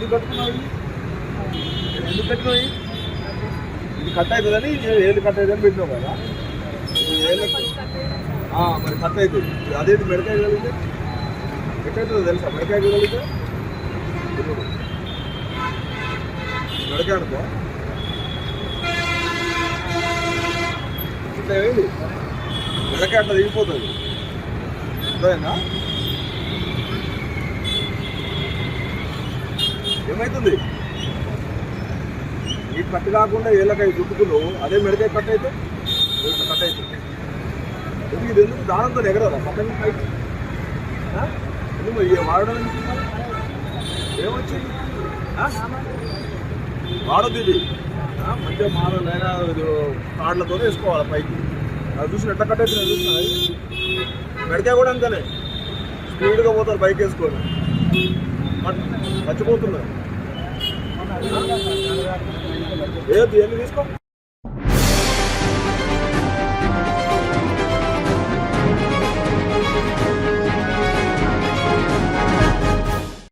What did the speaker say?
ఎందుకు కట్టుకున్నావు? ఎందుకు కట్టుకున్నావు? ఇది కట్ అవుతుందని ఏళ్ళు కట్ అవుతుందని పెట్టినావు కదా. మరి కట్ అవుతుంది. అదేంటి మెడకాయ కలిగితే ఎక్కడవుతుందో తెలుసా? మెడకాయ కలిగితే మెడకాయ అనుకో ఇట్లా ఏమైంది, మెడకాయ అట్లా దిగిపోతుంది. అర్థమైందా? ఏమవుతుంది? ఈ కట్ కాకుండా ఏళ్ళకాయ చుట్టుకున్నావు, అదే మెడకాయ కట్ అయితే కట్ అవుతుంది. ఎందుకు ఇది ఎందుకు దానంతో ఎగరదా పక్కన పైకి? ఎందుకు వాడడం ఏమొచ్చింది? వాడద్దు ఇది. మంచిగా మాడలైనా తాడ్లతో వేసుకోవాలి పైకి. అది చూసిన ఎట్లా కట్ అవుతుంది చూసిన. మెడకాయ కూడా అంతేనే, స్పీడ్గా పోతారు బైక్ వేసుకొని, మర్చిపోతున్నారు. ఏది ఎన్ని తీసుకో.